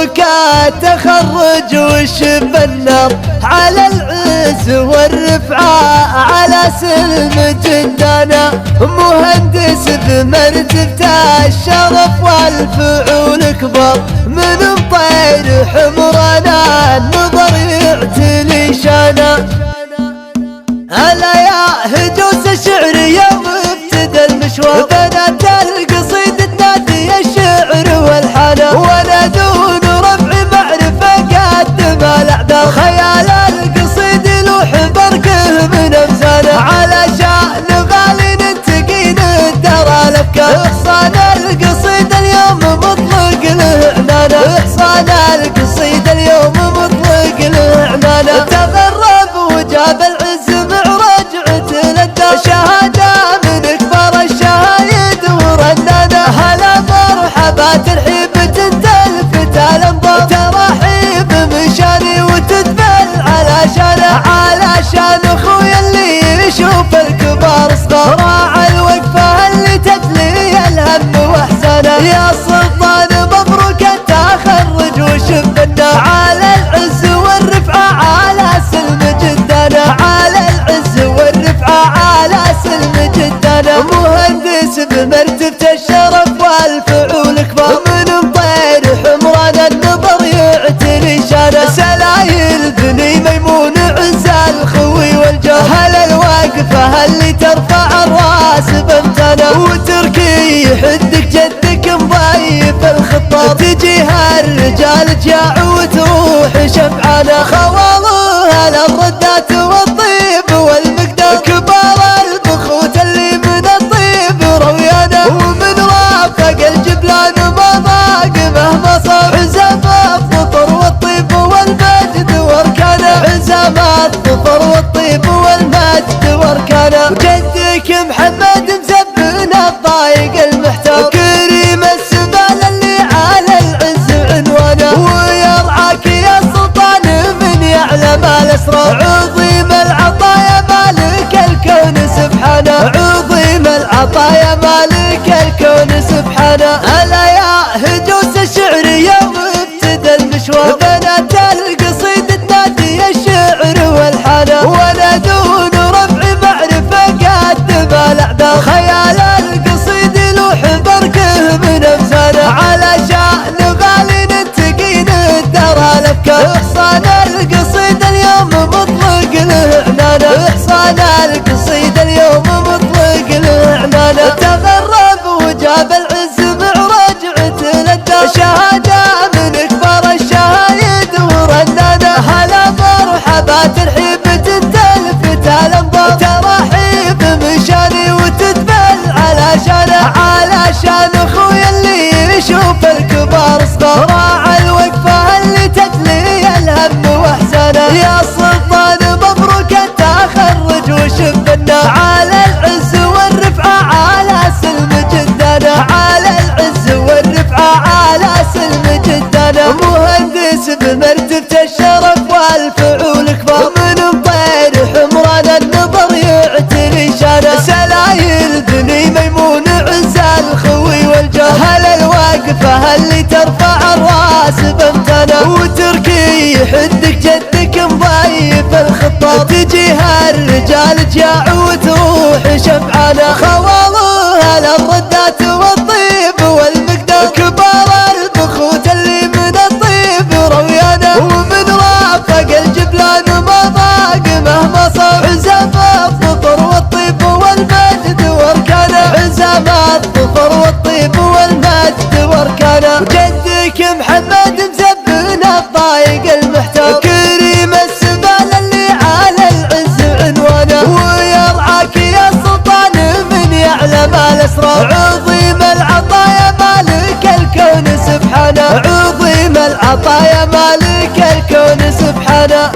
مبروك التخرج وشب النار على العز والرفعة على سلم جندنا، مهندس بمرتبته الشرف والفعول كبر، من مطير حمرنا النظر يعتلي شانا. هلا يا هجوس الشعر يوم ابتدى المشوار، بنات القصيدة تنادي الشعر والحنا، وانا دون رفع معرفة قدم الاعذار، خيال القصيد لوح بركه من افسانه، علشان غالي ننتقي ندرى الافكار، احصان القصيد اليوم مطلق له عنانه، احصان القصيد اليوم مطلق له عنانه، تغرب وجاب العز شهادة من أكبر الشهايد ورنانة، هلا مرحبا ترحيب تلفت الأنظار، ترحيب مشاني وتدبل علشان أخويا اللي يشوف الكبار صغار، راعى الوقفة اللي تجلي الهم وأحزانه، يا سلطان مبروك التخرج وشب النار على العز والرفعة على سلم جدنا، على العز والرفعة على سلم جدنا، مهندس بمرتبة الشرف والفعول كبار، من مطير حمران النظر يعتلي شانه، سلايل بني ميمون عز الخوي والجار، هلا الواقفة اللي ترفع الراس بامتنة، وتركي يحدك جدك مضيف الخطاب، تجيها الرجال جاع وتروح شبعانة، خوالها للردات والطيب والمقدار، كبار البخوت اللي من الطيب رويانه، ومن رافق الجبلان ما ضاق مهما صار، عزم الظفر والطيب والمجد واركانه، عزم الظفر والطيب والمجد واركانه، جدك محمد مزبن الضايق المحتار، كريم السبال اللي على العز عنوانه، ويرعاك يا سلطان من يعلم الاسرار، عظيم العطايا مالك الكون سبحانه، عظيم العطايا مالك الكون سبحانه، هلا يا هجوس الشعر يوم ابتدى المشوار، بنات القصيدة تنادي الشعر والحنا، وانا دون رفع معرفة قدم الاعذار، خيال القصيد لوح بركه من افسانه، علشان غالي ننتقي ندرى الافكار، احصان القصيد اليوم مطلق له عنانه، احصان القصيد اليوم مطلق له عنانه، تغرب وجاب العز معراج عتل، شهادة من اكبر الشهايد ورنانه، هلا مرحبا ترحيب تلفت الانظار، ترحيب مشاني وتدبل علشان اخويا اللي يشوف الكبار صغار، راعى الوقفة اللي تجلي الهم واحزانه، يا سلطان مبروك التخرج وشب النار على العز والرفعة على سلم جدنا، على العز والرفعة على سلم جدنا، مهندس بمرتبة الشرف والفعول كبار، من مطير حمران النظر يعتلي شانه، سلايل بني ميمون عز الخوي والجار، هلا الواقفة اللي ترفع الراس بامتنة، وتركي يحدك جدك مضيف الخطاب، تجيها الرجال جاع وتروح شبعانة، خوالها للردات والطيب والمقدار، كبار البخوت اللي من الطيب رويانه، ومن رافق الجبلان ما ضاق مهما صار، عزم الظفر والطيب والمجد واركانه، عزم الظفر والطيب والمجد واركانه، جدك محمد مزبن الضايق المحتار، كريم السبال اللي على العز عنوانه، ويرعاك يا سلطان من يعلم الاسرار، عظيم العطايا مالك الكون سبحانه، عظيم العطايا مالك الكون سبحانه.